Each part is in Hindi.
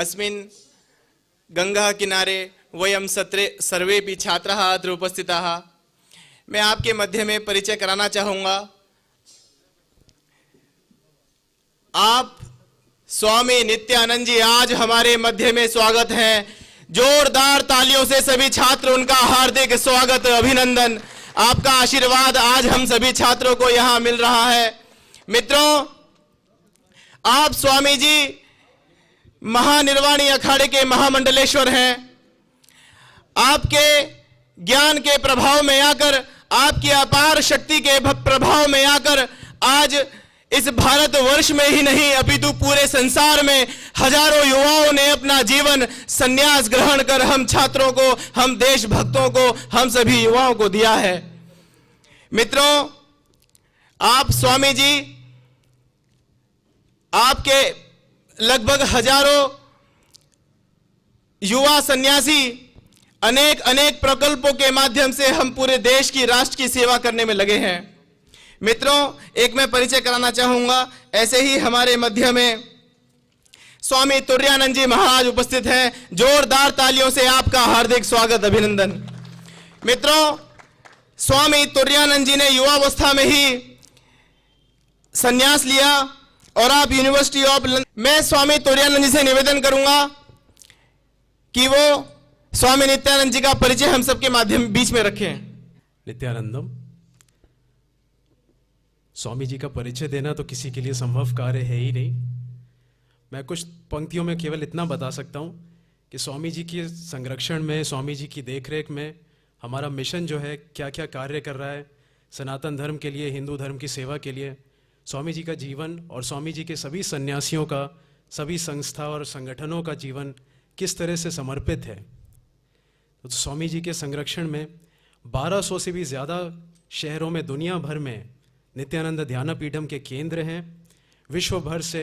अस्मिन् गंगा किनारे वयम सर्वेपि छात्राः अत्र उपस्थिताः। मैं आपके मध्य में परिचय कराना चाहूँगा। आप स्वामी नित्यानंद जी आज हमारे मध्य में स्वागत है। जोरदार तालियों से सभी छात्र उनका हार्दिक स्वागत, अभिनंदन। आपका आशीर्वाद आज हम सभी छात्रों को यहाँ मिल रहा है। मित्रों, आप स्वामी जी महानिर्वाणी अखाड़े के महामंडलेश्वर हैं। आपके ज्ञान के प्रभाव में आकर, आपकी अपार शक्ति के प्रभाव में आकर आज इस भारतवर्ष में ही नहीं अपितु पूरे संसार में हजारों युवाओं ने अपना जीवन संन्यास ग्रहण कर हम छात्रों को, हम देशभक्तों को, हम सभी युवाओं को दिया है। मित्रों, आप स्वामी जी, आपके लगभग हजारों युवा सन्यासी अनेक अनेक प्रकल्पों के माध्यम से हम पूरे देश की, राष्ट्र की सेवा करने में लगे हैं। मित्रों, एक मैं परिचय कराना चाहूंगा। ऐसे ही हमारे मध्य में स्वामी तुर्यानंद जी महाराज उपस्थित हैं। जोरदार तालियों से आपका हार्दिक स्वागत, अभिनंदन। मित्रों, स्वामी तुर्यानंद जी ने युवावस्था में ही संन्यास लिया और आप यूनिवर्सिटी ऑफ मैं स्वामी तुर्यानंद जी से निवेदन करूंगा कि वो स्वामी नित्यानंद जी का परिचय हम सबके माध्यम बीच में रखें। नित्यानंदम, स्वामी जी का परिचय देना तो किसी के लिए संभव कार्य है ही नहीं। मैं कुछ पंक्तियों में केवल इतना बता सकता हूँ कि स्वामी जी के संरक्षण में, स्वामी जी की देखरेख में हमारा मिशन जो है क्या क्या कार्य कर रहा है सनातन धर्म के लिए, हिंदू धर्म की सेवा के लिए। स्वामी जी का जीवन और स्वामी जी के सभी सन्यासियों का, सभी संस्था और संगठनों का जीवन किस तरह से समर्पित है। तो स्वामी जी के संरक्षण में 1200 से भी ज़्यादा शहरों में, दुनिया भर में नित्यानंद ध्यानपीठम के केंद्र हैं। विश्व भर से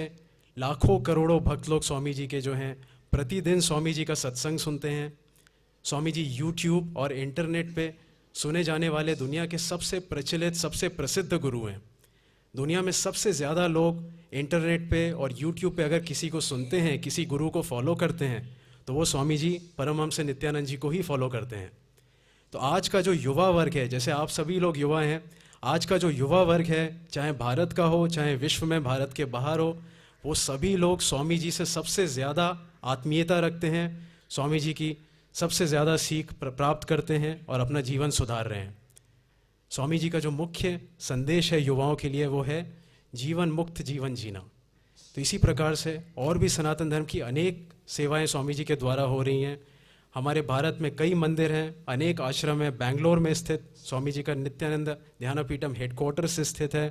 लाखों करोड़ों भक्त लोग स्वामी जी के जो हैं प्रतिदिन स्वामी जी का सत्संग सुनते हैं। स्वामी जी यूट्यूब और इंटरनेट पे सुने जाने वाले दुनिया के सबसे प्रचलित, सबसे प्रसिद्ध गुरु हैं। दुनिया में सबसे ज़्यादा लोग इंटरनेट पे और यूट्यूब पे अगर किसी को सुनते हैं, किसी गुरु को फॉलो करते हैं, तो वो स्वामी जी परमहंस नित्यानंद जी को ही फॉलो करते हैं। तो आज का जो युवा वर्ग है, जैसे आप सभी लोग युवा हैं, आज का जो युवा वर्ग है, चाहे भारत का हो, चाहे विश्व में भारत के बाहर हो, वो सभी लोग स्वामी जी से सबसे ज़्यादा आत्मीयता रखते हैं, स्वामी जी की सबसे ज़्यादा सीख प्राप्त करते हैं और अपना जीवन सुधार रहे हैं। स्वामी जी का जो मुख्य संदेश है युवाओं के लिए वो है जीवन मुक्त जीवन जीना। तो इसी प्रकार से और भी सनातन धर्म की अनेक सेवाएं स्वामी जी के द्वारा हो रही हैं। हमारे भारत में कई मंदिर हैं, अनेक आश्रम हैं। बेंगलोर में स्थित स्वामी जी का नित्यानंद ध्यानपीठम हेडक्वार्टर से स्थित है।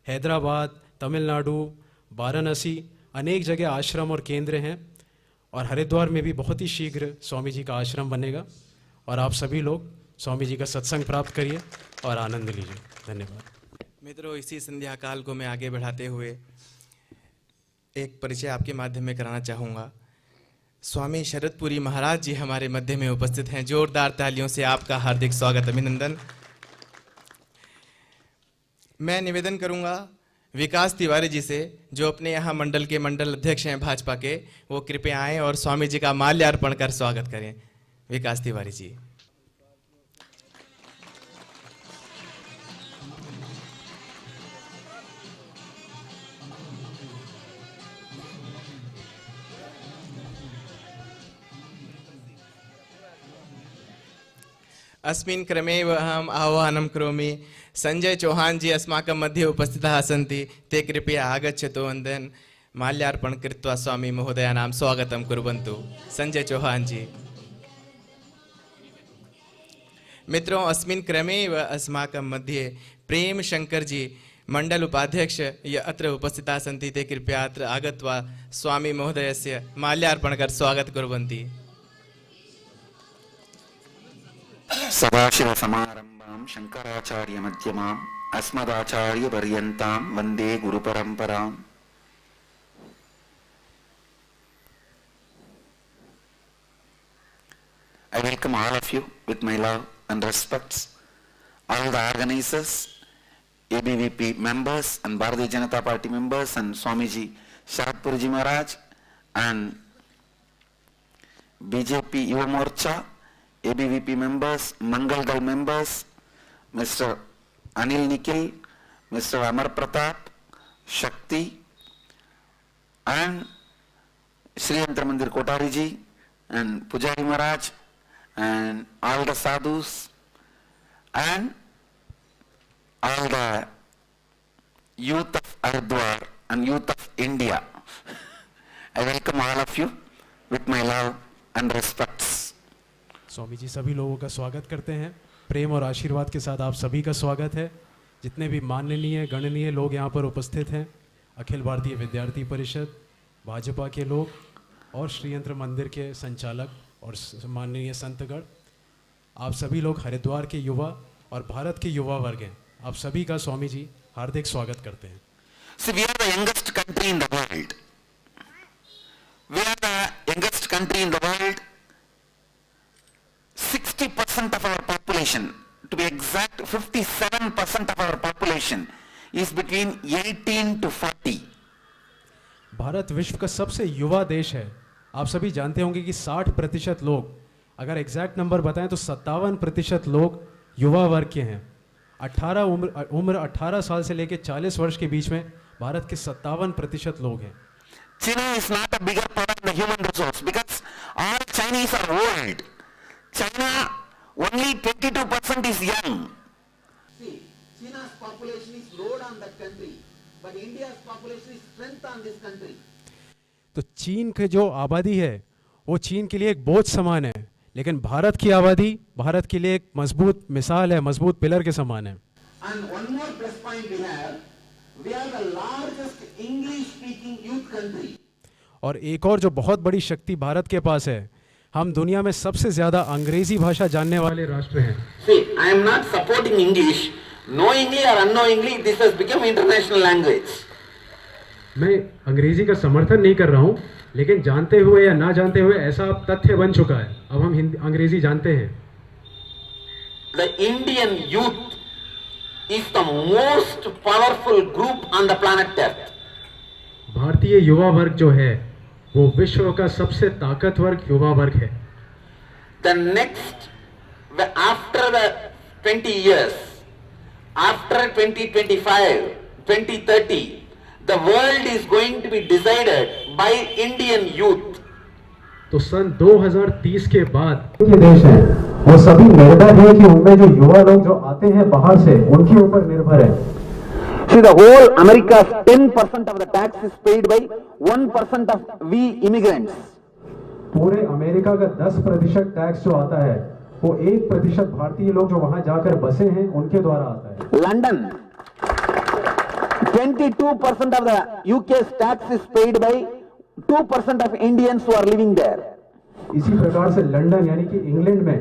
हैदराबाद, तमिलनाडु, वाराणसी, अनेक जगह आश्रम और केंद्र हैं। और हरिद्वार में भी बहुत ही शीघ्र स्वामी जी का आश्रम बनेगा। और आप सभी लोग स्वामी जी का सत्संग प्राप्त करिए और आनंद लीजिए। धन्यवाद। मित्रों, इसी संध्या काल को मैं आगे बढ़ाते हुए एक परिचय आपके माध्यम में कराना चाहूँगा। स्वामी शरदपुरी महाराज जी हमारे मध्य में उपस्थित हैं। जोरदार तालियों से आपका हार्दिक स्वागत, अभिनंदन। मैं निवेदन करूंगा विकास तिवारी जी से, जो अपने यहाँ मंडल के मंडल अध्यक्ष हैं भाजपा के, वो कृपया आएं और स्वामी जी का माल्यार्पण कर स्वागत करें। विकास तिवारी जी। अस्मिन् क्रमे अहम् आह्वानं करोमि। संजय चौहान जी अस्माकं मध्ये उपस्थिताः सन्ति। ते कृपया आगच्छतु, वन्दन् माल्यार्पण कृत्वा स्वामी महोदयानां स्वागतं कुर्वन्तु। संजय चौहान जी। मित्रों, अस्मिन् क्रमे एव अस्माकं मध्ये प्रेम शंकर जी मंडल उपाध्यक्ष ये अत्र उपस्थिताः सन्ति। ते कृपया अत्र आगत्वा स्वामी महोदयस्य माल्यार्पणकर स्वागत कुर्वन्ति। सदाशिव समारंभां शंकराचार्य मध्यमाम् अस्मदाचार्य पर्यन्तां वन्दे गुरु परंपराम्। I welcome all of you with my love and respects, all the organizers, ABVP members and Bharatiya Janata Party members and Swamiji Sharadpurji Maharaj and BJP Yuva Morcha, ABVP members, Mangal Dal members, Mr. Anil Nikhil, Mr. Amar Pratap, Shakti, and Sri Yantra Mandir Kotari ji, and Pujari Maharaj, and all the sadhus, and all the youth of Haridwar and youth of India. I welcome all of you with my love and respects. Swami ji सभी लोगों का स्वागत करते हैं, प्रेम और आशीर्वाद के साथ आप सभी का स्वागत है। जितने भी माननीय गणनीय लोग यहाँ पर उपस्थित हैं, अखिल भारतीय विद्यार्थी परिषद, भाजपा के लोग और श्री यंत्र मंदिर के संचालक और माननीय संतगण, आप सभी लोग हरिद्वार के युवा और भारत के युवा वर्ग हैं, आप सभी का स्वामी जी हार्दिक स्वागत करते हैं। See, we are the youngest country in the world. We are the youngest country in the world. 60% of our population, to be exact, 57% of our population is between 18 to 40. Bharat विश्व का सबसे युवा देश है। आप सभी जानते होंगे कि 60% लोग, अगर एग्जैक्ट नंबर बताएं तो 57% लोग युवा वर्ग के हैं। उम्र 18 साल से लेकर 40 वर्ष के बीच में भारत के 57% लोग हैं। China is not a bigger power in the human resource because all Chinese are old. China, only 22% is young. See, China's population is load on that country, but India's population is strength on this country. तो चीन की जो आबादी है वो चीन के लिए एक बोझ समान है, लेकिन भारत की आबादी भारत के लिए एक मजबूत मिसाल है, मजबूत पिलर के समान है। And one more plus point we are the largest English-speaking youth country. और एक और जो बहुत बड़ी शक्ति भारत के पास है, हम दुनिया में सबसे ज्यादा अंग्रेजी भाषा जानने वाले राष्ट्र हैं। See, I am not supporting English. Knowingly or unknowingly, this has become international language. मैं अंग्रेजी का समर्थन नहीं कर रहा हूँ, लेकिन जानते हुए या ना जानते हुए ऐसा अब तथ्य बन चुका है। अब हम अंग्रेजी जानते हैं। The Indian youth is the most powerful group on the planet Earth. Bharatiya Yuva वर्ग जो है वो विश्व का सबसे ताकतवर युवा वर्ग है। The next, after the 20 years, after 2025, 2030, the world is going to be decided by Indian youth. तो सन 2030 के बाद ये देश है वो सभी निर्भर है कि उनमें जो युवा लोग जो आते हैं बाहर से उनके ऊपर निर्भर है। See, the whole America's 10% of the tax is paid by 1% of we immigrants. पूरे अमेरिका का 10% टैक्स जो आता है वो 1% भारतीय लोग जो वहां जाकर बसे हैं उनके द्वारा आता है। London, 22% of the UK's tax is paid by 2% of Indians who are living there. इसी प्रकार से लंदन यानी कि इंग्लैंड में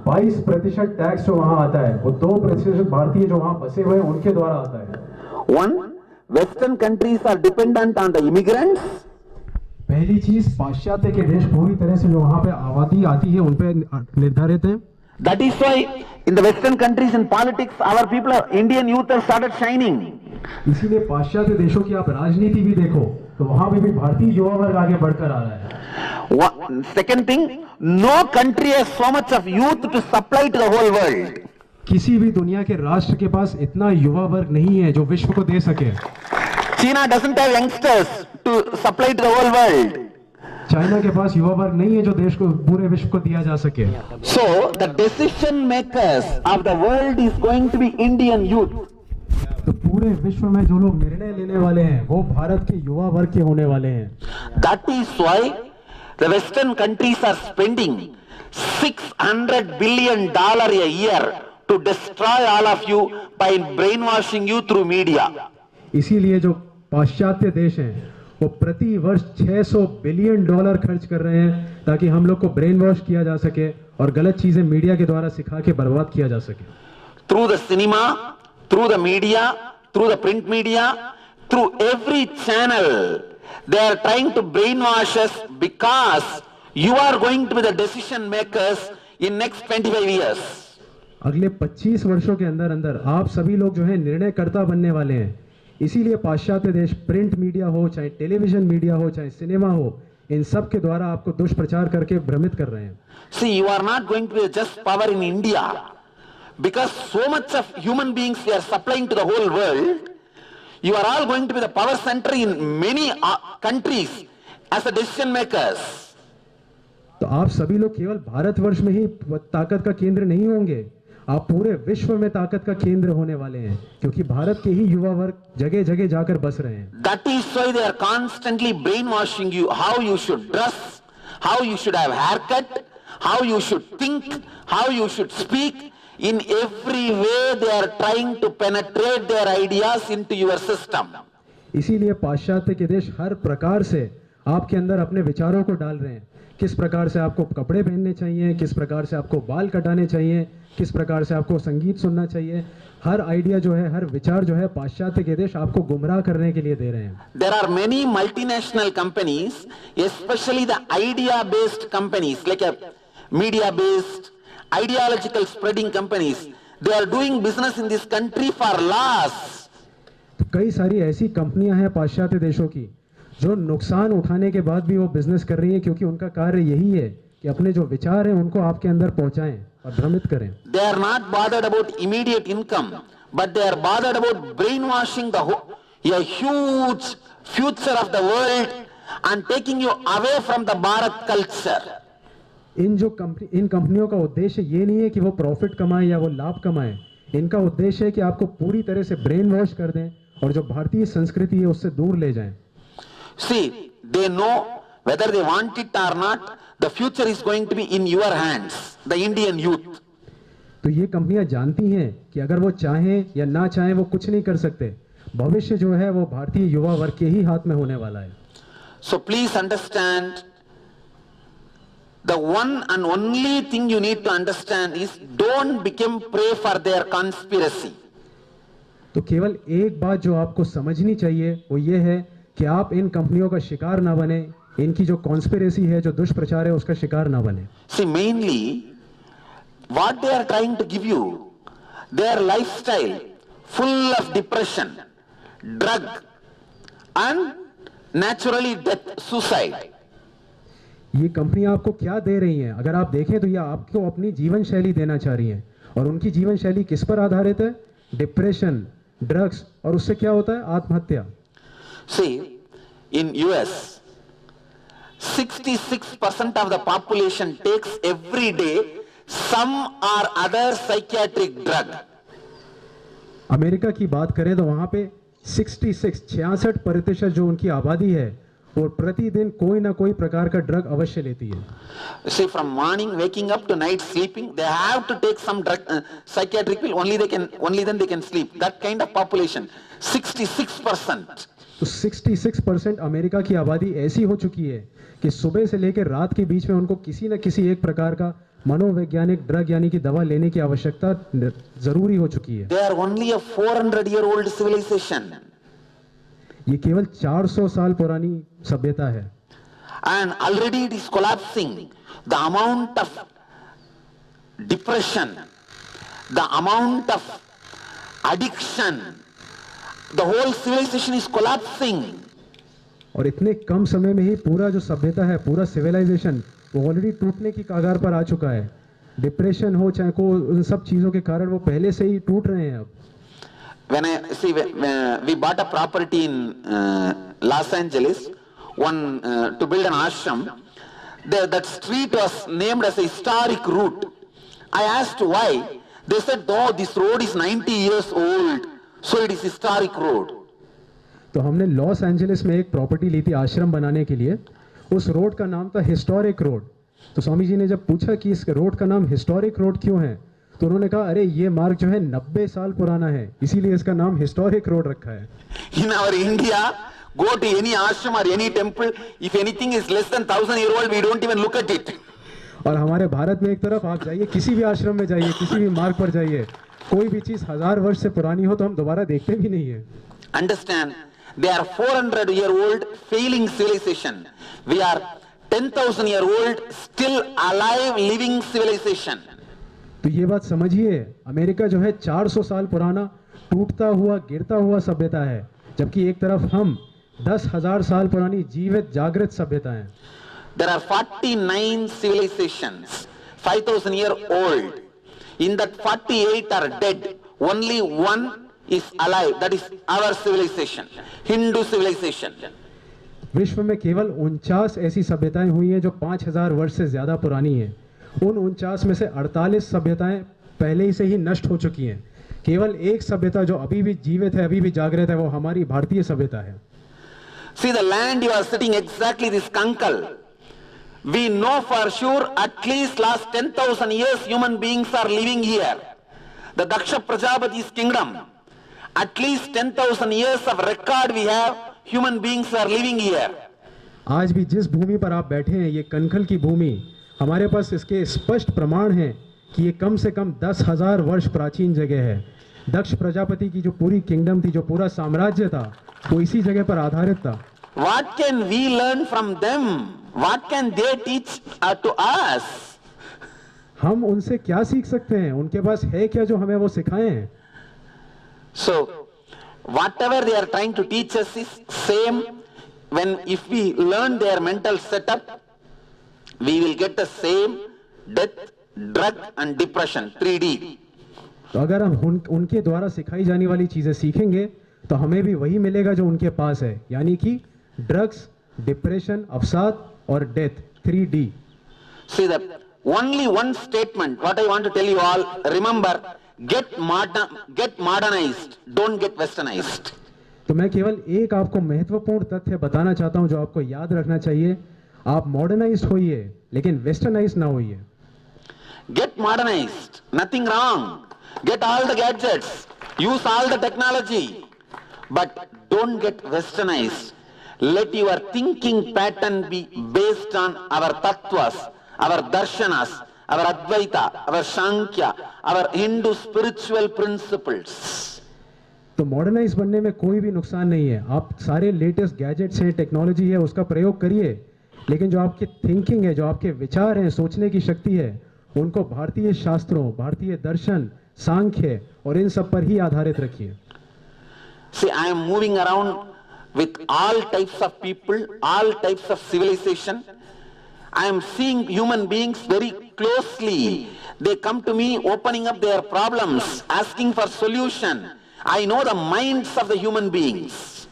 22% टैक्स जो वहां आता है वो 2% भारतीय जो वहां बसे हुए हैं उनके द्वारा आता है। One, Western countries are dependent on the immigrants. पहली चीज पाश्चात्य के देश पूरी तरह से जो वहां पे आबादी आती है उन पे निर्धारित है। That is why in the Western countries in politics, our people, Indian youth have started shining. इसीलिए पाश्चात्य देशों की आप राजनीति भी देखो तो वहां पे भी भारतीय युवा वर्ग आगे बढ़कर आ रहा है। Second thing, no country has so much of youth to supply to the whole world. किसी भी दुनिया के राष्ट्र के पास इतना युवा वर्ग नहीं है जो विश्व को दे सके। China doesn't have youngsters to supply to the whole world. China के पास युवा वर्ग नहीं है जो देश को पूरे विश्व को दिया जा सके। So the decision makers of the world is going to be Indian youth. तो पूरे विश्व में जो लोग निर्णय लेने वाले हैं वो भारत के युवा वर्ग के होने वाले हैं। That is why the Western countries are spending $600 billion a year to destroy all of you by brainwashing you through media. इसीलिए जो पाश्चात्य देश हैं वो प्रति वर्ष $600 बिलियन खर्च कर रहे हैं ताकि हम लोग को ब्रेन वॉश किया जा सके और गलत चीजें मीडिया के द्वारा सिखा के बर्बाद किया जा सके। Through the cinema, through the media, through the print media, through every channel, they are trying to brainwash us because you are going to be the decision makers in next 25 years. अगले 25 वर्षों के अंदर अंदर आप सभी लोग जो है निर्णयकर्ता बनने वाले हैं। इसीलिए पाश्चात्य देश प्रिंट मीडिया हो चाहे टेलीविजन मीडिया हो चाहे सिनेमा हो इन सब के द्वारा आपको दुष्प्रचार करके भ्रमित कर रहे हैं। See, you are not going to be just power in India because so much of human beings we are supplying to the whole world. You are all going to be the power center in many countries as the decision makers. तो आप सभी लोग केवल भारतवर्ष में ही ताकत का केंद्र नहीं होंगे, आप पूरे विश्व में ताकत का केंद्र होने वाले हैं, क्योंकि भारत के ही युवा वर्ग जगह जगह जाकर बस रहे हैं। That is why they are constantly brainwashing you, how you should dress, how you should have haircut, how you should think, how you should speak. In every way they are trying to penetrate their ideas into your system. इसीलिए पाश्चात्य के देश हर प्रकार से आपके अंदर अपने विचारों को डाल रहे हैं, किस प्रकार से आपको कपड़े पहनने चाहिए, किस प्रकार से आपको बाल कटाने चाहिए, किस प्रकार से आपको संगीत सुनना चाहिए। हर आइडिया जो है, हर विचार जो है, पाश्चात्य के देश आपको गुमराह करने के लिए दे रहे हैं। There are many multinational companies, especially the idea-based companies, like a media-based, ideological spreading companies. They are doing business in this country for loss. तो कई सारी ऐसी कंपनियां हैं पाश्चात्य देशों की जो नुकसान उठाने के बाद भी वो बिजनेस कर रही हैं, क्योंकि उनका कार्य यही है कि अपने जो विचार हैं उनको आपके अंदर पहुंचाएं और भ्रमित करें। They are not bothered about immediate income, but they are bothered about brainwashing a huge future of the world and taking you away from the Bharat culture. इन कंपनियों का उद्देश्य ये नहीं है कि वो प्रॉफिट कमाएं या वो लाभ कमाएं, इनका उद्देश्य है कि आपको पूरी तरह से ब्रेन वॉश कर दें और जो भारतीय संस्कृति है उससे दूर ले जाएं। See, they know whether they want it or not, the future is going to be in your hands, the Indian youth. तो ये कंपनियां जानती हैं कि अगर वो चाहें या ना चाहें वो कुछ नहीं कर सकते, भविष्य जो है वो भारतीय युवा वर्ग के ही हाथ में होने वाला है। So please understand, the one and only thing you need to understand is don't become prey for their conspiracy. तो केवल एक बात जो आपको समझनी चाहिए वो ये है कि आप इन कंपनियों का शिकार ना बने, इनकी जो कॉन्स्पिरेसी है, जो दुष्प्रचार है, उसका शिकार ना बने। See, mainly what they are trying to give you, their lifestyle full of depression, drug and naturally death, suicide. ये कंपनियां आपको क्या दे रही हैं? अगर आप देखें तो ये आपको अपनी जीवन शैली देना चाह रही हैं, और उनकी जीवन शैली किस पर आधारित है? डिप्रेशन, ड्रग्स, और उससे क्या होता है? आत्महत्या। See, in US, 66% of the population takes every day some or other psychiatric drug. America की बात करें तो वहां पे 66% जो उनकी आबादी है वो प्रतिदिन कोई ना कोई प्रकार का ड्रग अवश्य लेती है। See, from morning waking up to night sleeping, they have to take some drug, psychiatric pill. Only then they can sleep. That kind of population, 66%. तो 66% अमेरिका की आबादी ऐसी हो चुकी है कि सुबह से लेकर रात के बीच में उनको किसी न किसी एक प्रकार का मनोवैज्ञानिक ड्रग यानी कि दवा लेने की आवश्यकता जरूरी हो चुकी है। They are only a 400-year-old civilization. ये केवल 400 साल पुरानी सभ्यता है। And already it is collapsing. The amount of depression, the amount of addiction, the whole civilization is collapsing. और इतने कम समय में ही पूरा जो सभ्यता है, पूरा सिविलाइजेशन वो ऑलरेडी टूटने की कगार पर आ चुका है। डिप्रेशन हो चाहे को, उन सब चीजों के कारण वो पहले से ही टूट रहे हैं। अब When I see, we bought a property in Los Angeles, to build an ashram. That street was named as a historic route. I asked why. They said, "Oh, this road is 90 years old, so it is historic road." तो हमने लॉस एंजलिस में एक प्रॉपर्टी ली थी आश्रम बनाने के लिए। उस रोड का नाम था हिस्टोरिक रोड। तो स्वामी जी ने जब पूछा कि इस रोड का नाम हिस्टोरिक रोड क्यों है, तो उन्होंने कहा, अरे ये मार्ग जो है 90 साल पुराना है, इसीलिए इसका नाम हिस्टोरिक रोड रखा है। In our India, go to any ashram or any temple, if anything is less than 1,000-year-old, we don't even look at it. और हमारे भारत में एक तरफ आप जाइए, किसी भी आश्रम में जाइए, किसी भी मार्ग पर जाइए, कोई भी चीज 1000 वर्ष से पुरानी हो तो हम दोबारा देखते भी नहीं है। Understand, they are 400-year-old failing civilization. We are 10,000-year-old still alive living civilization. तो ये बात समझिए, अमेरिका जो है 400 साल पुराना टूटता हुआ गिरता हुआ सभ्यता है, जबकि एक तरफ हम 10,000 साल पुरानी जीवित जागृत सभ्यताएं। There are 49 civilizations, 5,000 year old. In that 48 are dead. Only one is alive. That is our civilization, Hindu civilization. विश्व में केवल 49 ऐसी सभ्यताएं हुई हैं जो 5,000 वर्ष से ज्यादा पुरानी हैं। उन 49 में से 48 सभ्यताएं पहले ही से ही नष्ट हो चुकी हैं। केवल एक सभ्यता जो अभी भी जीवित है, अभी भी जागृत है, वो हमारी भारतीय सभ्यता है। See the land you are sitting exactly this Kankal. We know for sure at least last 10,000 years human beings are living here. The Daksha Prajapati's kingdom. At least 10,000 years of record we have, human beings are living here. आज भी जिस भूमि पर आप बैठे हैं, ये कनखल की भूमि, हमारे पास इसके स्पष्ट प्रमाण हैं कि ये कम से कम 10,000 वर्ष प्राचीन जगह है। दक्ष प्रजापति की जो पूरी किंगडम थी, जो पूरा साम्राज्य था, वो इसी जगह पर आधारित था। What can we learn from them? What can they teach to us? हम उनसे क्या सीख सकते हैं? उनके पास है क्या जो हमें वो सिखाएं? So, whatever they are trying to teach us is same. If we learn their mental setup, we will get the same death, drug and depression, 3D. तो अगर हम उनके द्वारा सिखाई जाने वाली चीजें सीखेंगे तो हमें भी वही मिलेगा जो उनके पास है, यानी कि ड्रग्स, डिप्रेशन, अवसाद और death, 3D. See that only one statement, what I want to tell you all, remember, get modernized, don't get westernized. तो मैं केवल एक आपको महत्वपूर्ण तथ्य बताना चाहता हूं जो आपको याद रखना चाहिए। आप मॉडर्नाइज्ड होइए, लेकिन वेस्टर्नाइज्ड ना होइए। Get modernized, nothing wrong. Get all the gadgets, use all the technology, but don't get westernized. Let your thinking pattern be based on our tattvas, our darshanas, our Advaita, our Sankhya, our Hindu spiritual principles. तो मॉडर्नाइज बनने में कोई भी नुकसान नहीं है। आप सारे लेटेस्ट गैजेट्स हैं, टेक्नोलॉजी है, उसका प्रयोग करिए, लेकिन जो आपकी थिंकिंग है, जो आपके विचार हैं, सोचने की शक्ति है, उनको भारतीय शास्त्रों, भारतीय दर्शन, सांख्य और इन सब पर ही आधारित रखिए। See, I am moving around with all types of people, all types of civilization. I am seeing human beings very closely. They come to me opening up their problems, asking for solution. I know the minds of the human beings.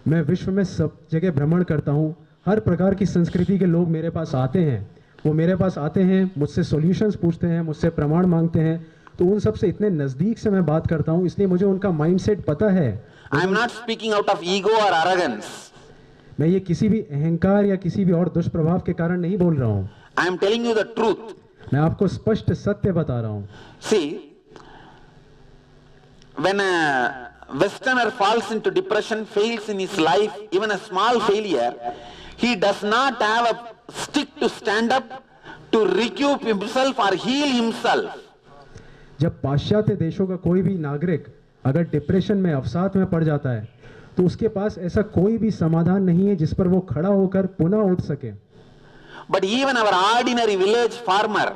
मैं विश्व में सब जगह भ्रमण करता हूँ। हर प्रकार की संस्कृति के लोग मेरे पास आते हैं। वो मेरे पास आते हैं, मुझसे सॉल्यूशंस पूछते हैं, मुझसे प्रमाण मांगते हैं। तो उन सब से इतने नजदीक से मैं बात करता हूँ, इसलिए मुझे उनका माइंडसेट पता है। I am not speaking out of ego or arrogance. मैं ये किसी भी अहंकार या किसी भी और दुष्प्रभाव के कारण नहीं बोल रहा हूँ। I am telling you the truth. मैं आपको स्पष्ट सत्य बता रहा हूँ। See, when a Westerner falls into depression, fails in his life, even a small failure, he does not have a stick to stand up to recoup himself or heal himself. जब पाश्चात्य देशों का कोई भी नागरिक अगर डिप्रेशन में, अवसाद में पड़ जाता है, तो उसके पास ऐसा कोई भी समाधान नहीं है जिस पर वो खड़ा होकर पुनः उठ सके। But even our ordinary village farmer,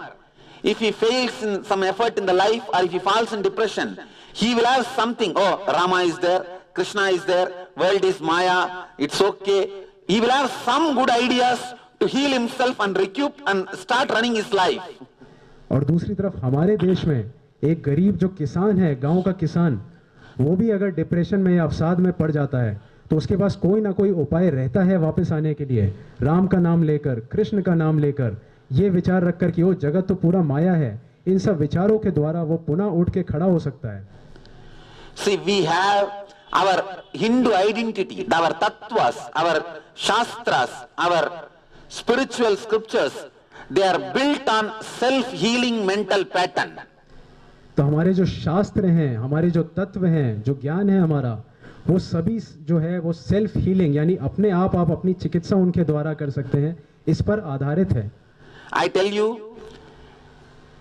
if he fails in some effort in the life or if he falls in depression, he will have something. Oh, Rama is there, Krishna is there, world is Maya, it's okay. He will have some good ideas to heal himself and recoup and start running his life. और दूसरी तरफ हमारे देश में एक गरीब जो किसान है, गांव का किसान, वो भी अगर डिप्रेशन में या अवसाद में पड़ जाता है तो उसके पास कोई ना कोई उपाय रहता है वापस आने के लिए। राम का नाम लेकर, कृष्ण का नाम लेकर, ये विचार रखकर कि वो जगत तो पूरा माया है, इन सब विचारों के द्वारा वो पुनः उठ के खड़ा हो सकता है। See, we have our Hindu identity, our tattvas, our shastras, our spiritual scriptures, they are built on self-healing mental pattern. तो हमारे जो शास्त्र हैं, हमारे जो तत्व हैं, जो ज्ञान है हमारा, वो सभी जो है वो सेल्फ हीलिंग यानी अपने आप अपनी चिकित्सा उनके द्वारा कर सकते हैं, इस पर आधारित है। I tell you,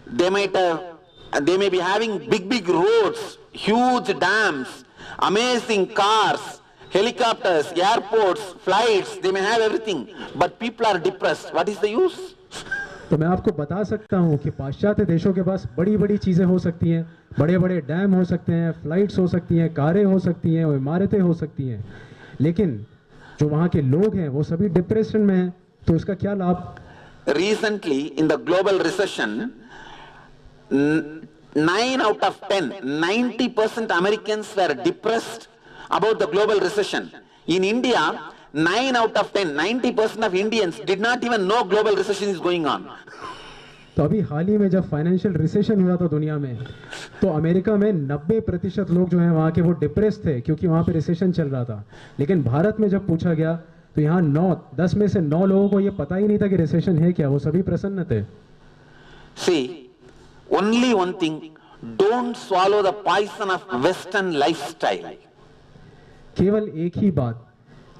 they may be having big roads, huge dams, amazing cars, helicopters, airports, flights, they may have everything, but people are depressed. What is the use? तो मैं आपको बता सकता हूँ कि पाश्चात्य देशों के पास बड़ी बड़ी चीज़ें हो सकती हैं, बड़े बड़े डैम हो सकते हैं, फ्लाइट्स हो सकती हैं, कारें हो सकती हैं, इमारतें हो सकती हैं, लेकिन जो वहाँ के लोग हैं वो सभी डिप्रेशन में हैं, तो उसका क्या लाभ? Recently, in the global recession, 9 out of 10, 90% Americans were depressed about the global recession. In India, 9 out of 10, 90% of Indians did not even know global recession is going on. तो अभी हाल ही में जब फाइनेंशियल रिसेशन हुआ था दुनिया में, तो अमेरिका में 90% लोग जो हैं वहाँ के वो डिप्रेस थे क्योंकि वहाँ पे रिसेशन चल रहा था। लेकिन भारत में जब पूछा गया तो यहाँ 10 में से 9 लोगों को ये पता ही नहीं था कि रिसेशन है क्या, वो सभी प्रसन्न थे। See, only one thing, don't swallow the poison of Western lifestyle. केवल एक ही बात,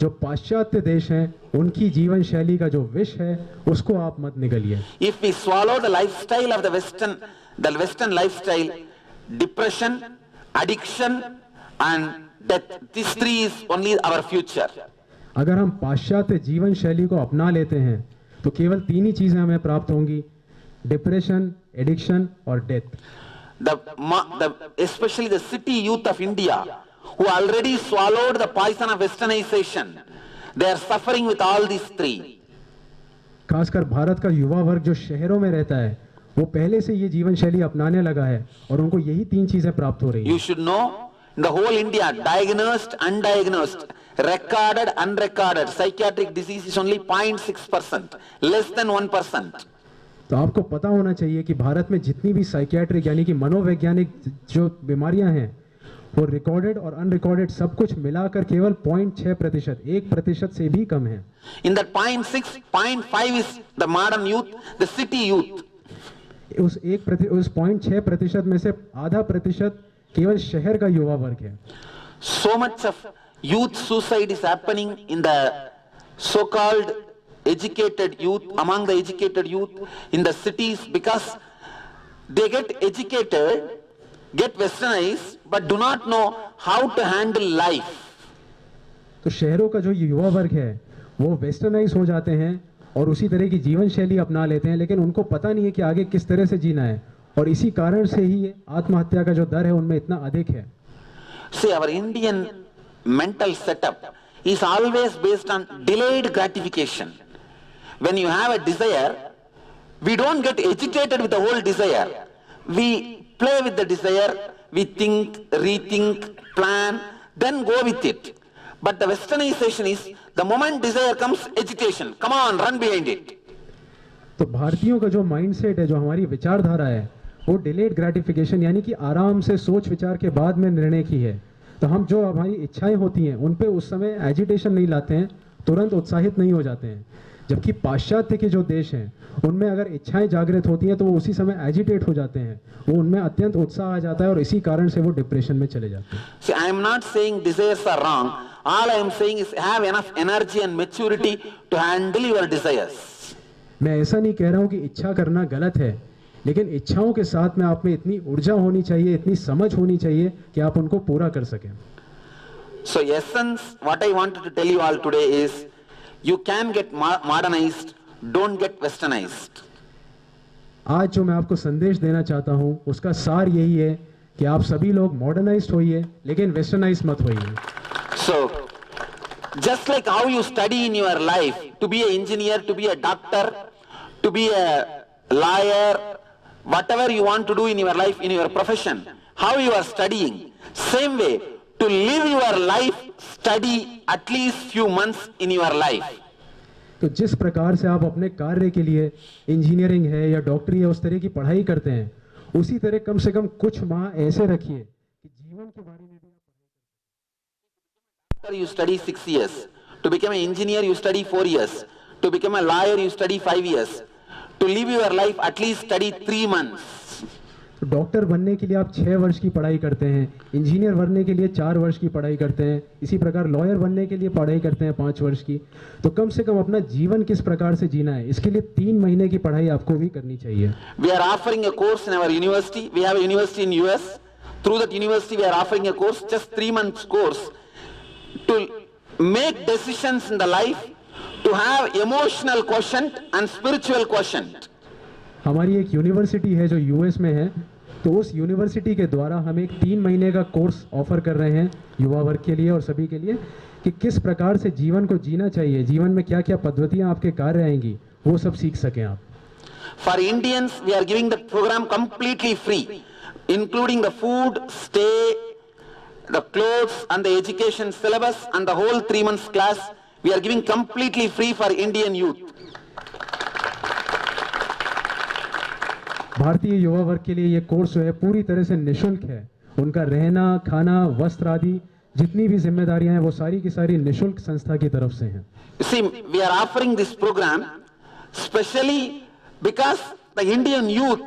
जो पाश्चात्य देश हैं उनकी जीवन शैली का जो विष है उसको आप मत निगलिए। If we swallow the lifestyle of the Western lifestyle, depression, addiction and death, these three is only our future. अगर हम पाश्चात्य जीवन शैली को अपना लेते हैं तो केवल 3 ही चीजें हमें प्राप्त होंगी, डिप्रेशन, एडिक्शन और death. Especially the city youth of India, who already swallowed the poison of westernization, they are suffering with all these three. खासकर भारत का युवा वर्ग जो शहरों में रहता है वो पहले से ये जीवन शैली अपनाने लगा है और उनको यही 3 चीजें प्राप्त हो रही हैं। You should know, in the whole India, diagnosed, undiagnosed, recorded, unrecorded, psychiatric disease is only 0.6%, less than 1%. तो आपको पता होना चाहिए कि भारत में जितनी भी साइकियाट्रिक यानी कि मनोवैज्ञानिक जो बीमारियां हैं वो रिकॉर्डेड और अनरिकॉर्डेड सब कुछ मिलाकर केवल 0.6%, 1% से भी कम है। In that 0.6, 0.5 is the modern youth, the city youth. उस 0.6% में से आधा प्रतिशत केवल शहर का युवा वर्ग है। So much of youth suicide is happening in the so-called educated youth, among the educated youth in the cities, because they get educated, get westernized, but do not know how to handle life. तो शहरों का जो युवा वर्ग है वो वेस्टर्नाइज हो जाते हैं और उसी तरह की जीवन शैली अपना लेते हैं, लेकिन उनको पता नहीं है कि आगे किस तरह से जीना है, और इसी कारण से ही आत्महत्या का जो दर है उनमें इतना अधिक है। See, our Indian mental setup is always based on delayed gratification. When you have a desire, we don't get agitated with the whole desire. We play with the desire, we think, rethink, plan, then go with it. But the westernization is, the moment desire comes, agitation. Come on, run behind it. तो भारतीयों का जो माइंडसेट है, जो हमारी विचारधारा है, वो डिलेड ग्रेटिफिकेशन यानी कि आराम से सोच विचार के बाद में निर्णय की है। तो हम जो हमारी इच्छाएं होती हैं उन पे उस समय एजिटेशन नहीं लाते हैं, तुरंत उत्साहित नहीं हो जाते हैं। जबकि पाश्चात्य के जो देश हैं उनमें अगर इच्छाएं जागृत होती हैं तो वो उसी समय एजिटेट हो जाते हैं, वो उनमें अत्यंत उत्साह आ जाता है और इसी कारण से वो डिप्रेशन में चले जाते हैं। See, I am not saying desires are wrong. All I am saying is have enough energy and maturity to handle your desires. मैं ऐसा नहीं कह रहा हूँ कि इच्छा करना गलत है, लेकिन इच्छाओं के साथ में आप में इतनी ऊर्जा होनी चाहिए, इतनी समझ होनी चाहिए कि आप उनको पूरा कर सकें। So essence, what I wanted to tell you all today is, you can get modernized, don't get westernized. आज जो मैं आपको संदेश देना चाहता हूँ उसका सार यही है कि आप सभी लोग मॉडर्नाइज्ड होइए, लेकिन वेस्टर्नाइज्ड मत होइए। So, just like how you study in your life to be an engineer, to be a doctor, to be a lawyer, whatever you want to do in your life, in your profession, how you are studying, same way, to live your life, study at least few months in your life. तो जिस प्रकार से आप अपने कार्य के लिए इंजीनियरिंग है या डॉक्टरी है उस तरह की पढ़ाई करते हैं, उसी तरह कम से कम कुछ माह ऐसे रखिए कि जीवन के बारे में भी You study 6 years. To become an engineer, you study 4 years. To become a lawyer, you study 5 years. To live your life, at least study 3 months. तो डॉक्टर बनने के लिए आप 6 वर्ष की पढ़ाई करते हैं, इंजीनियर बनने के लिए 4 वर्ष की पढ़ाई करते हैं, इसी प्रकार लॉयर बनने के लिए पढ़ाई करते हैं 5 वर्ष की। तो कम से कम अपना जीवन किस प्रकार से जीना है, इसके लिए 3 महीने की पढ़ाई आपको भी करनी चाहिए। We are offering a course in our university. We have a university in US. Through that university, we are offering a course, just 3 months course, to make decisions in the life, to have emotional quotient and spiritual quotient. हमारी एक यूनिवर्सिटी है जो यूएस में है, तो उस यूनिवर्सिटी के द्वारा हम एक 3 महीने का कोर्स ऑफर कर रहे हैं युवा वर्ग के लिए और सभी के लिए कि किस प्रकार से जीवन को जीना चाहिए, जीवन में क्या क्या पद्धतियाँ आपके कार्य आएंगी, वो सब सीख सकें आप। For Indians, we are giving the program completely free, including the food, stay, the clothes and the education syllabus and the whole 3 months class. We are giving completely free for Indian youth. Bharatiya Yuva वर्ग के लिए ये कोर्स जो है पूरी तरह से निशुल्क है। उनका रहना, खाना, वस्त्र आदि जितनी भी जिम्मेदारियां हैं वो सारी की सारी निशुल्क संस्था की तरफ से हैं। You see, we are offering this program specially because the Indian youth,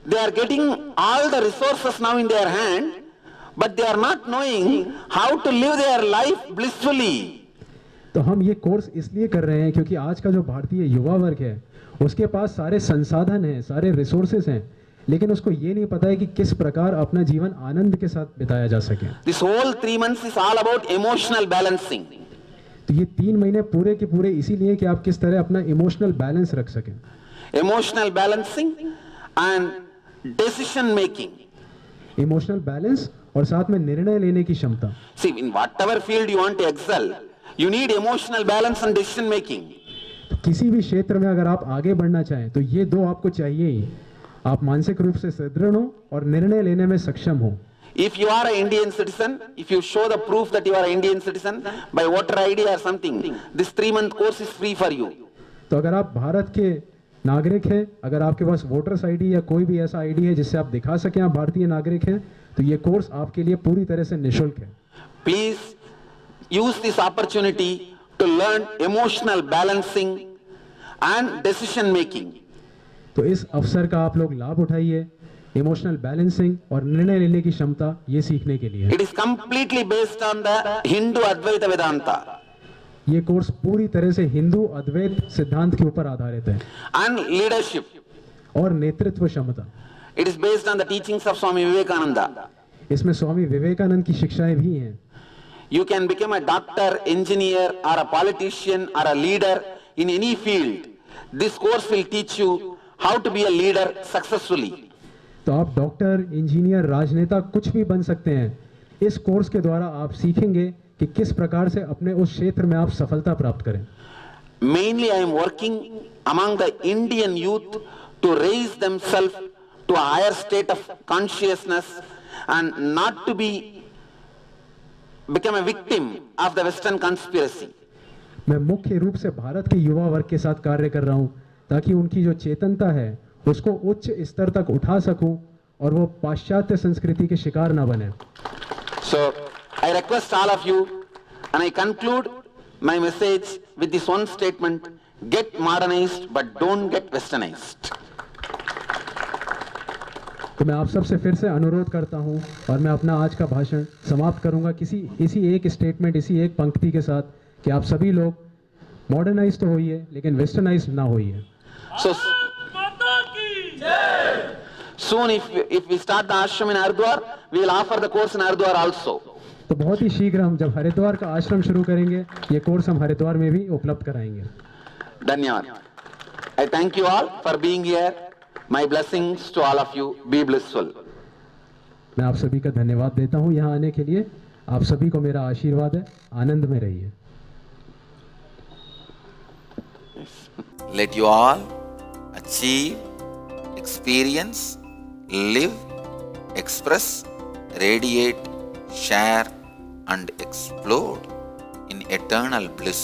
they are getting all the resources now in their hand, but they are not knowing how to live their life blissfully. तो हम ये कोर्स इसलिए कर रहे हैं क्योंकि आज का जो भारतीय युवा वर्ग है उसके पास सारे संसाधन हैं, सारे रिसोर्सेस हैं, लेकिन उसको ये नहीं पता है कि किस प्रकार अपना जीवन आनंद के साथ बिताया जा सके। This whole 3 months is all about emotional balancing. तो ये 3 महीने पूरे के पूरे इसीलिए कि आप किस तरह अपना इमोशनल बैलेंस रख सकें। Emotional balancing and decision making. Emotional balance और साथ में निर्णय लेने की क्षमता। See, in whatever field you want to excel, you need emotional balance and decision making. तो किसी भी क्षेत्र में अगर आप आगे बढ़ना चाहें तो ये दो आपको चाहिए ही। आप मानसिक रूप से सुदृढ़ हो और निर्णय लेने में सक्षम हो। If you are an Indian citizen, if you show the proof that you are an Indian citizen by voter ID or something, this 3-month course is free for you. तो अगर आप भारत के नागरिक हैं, अगर आपके पास वोटर्स आईडी या कोई भी ऐसा आईडी है जिससे आप दिखा सकें आप भारतीय नागरिक हैं, तो ये कोर्स आपके लिए पूरी तरह से निःशुल्क है। Please use this opportunity to learn emotional balancing and decision making. तो इस अवसर का आप लोग लाभ उठाइए। इमोशनल बैलेंसिंग और निर्णय लेने की क्षमता ये सीखने के लिए। It is completely based on the Hindu Advaita Vedanta. ये कोर्स पूरी तरह से हिंदू अद्वैत सिद्धांत के ऊपर आधारित है। And leadership. और नेतृत्व क्षमता। It is based on the teachings of Swami Vivekananda. इसमें स्वामी विवेकानंद की शिक्षाएं भी हैं। You can become a doctor, engineer or a politician or a leader in any field. This course will teach you how to be a leader successfully. तो आप डॉक्टर, इंजीनियर, राजनेता कुछ भी बन सकते हैं। इस कोर्स के द्वारा आप सीखेंगे कि किस प्रकार से अपने उस क्षेत्र में आप सफलता प्राप्त करें। Mainly I am working among the Indian youth to raise themselves to a higher state of consciousness and not to become a victim of the Western conspiracy. मैं मुख्य रूप से भारत के युवा वर्ग के साथ कार्य कर रहा हूं ताकि उनकी जो चेतनता है उसको उच्च स्तर तक उठा सकूं और वो पाश्चात्य संस्कृति के शिकार ना बने। So I request all of you and I conclude my message with this one statement: get modernized but don't get westernized. तो मैं आप सबसे फिर से अनुरोध करता हूं और मैं अपना आज का भाषण समाप्त करूंगा इसी एक स्टेटमेंट, इसी एक पंक्ति के साथ कि आप सभी लोग मॉडर्नाइज तो होइए लेकिन वेस्टर्नाइज ना होइए। So soon if we start the ashram in Haridwar, we will offer the course in Haridwar also. तो बहुत ही शीघ्र हम जब हरिद्वार का आश्रम शुरू करेंगे ये कोर्स हम हरिद्वार में भी उपलब्ध कराएंगे। धन्यवाद। I thank you all for being here. My blessings to all of you. Be blissful. मैं आप सभी का धन्यवाद देता हूं यहाँ आने के लिए। आप सभी को मेरा आशीर्वाद है। आनंद में रहिए। Let you all achieve, experience, live, express, radiate, share and explode in eternal bliss.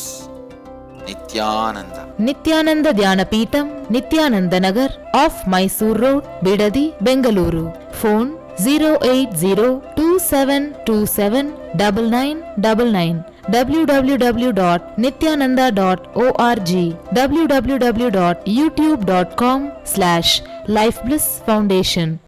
Nityananda. Nityananda Dhyanapitham, Nityananda Nagar, off Mysore Road, Bidadi, Bengaluru. Phone 08027279999. www.nityananda.org. www.youtube.com/Life Bliss Foundation.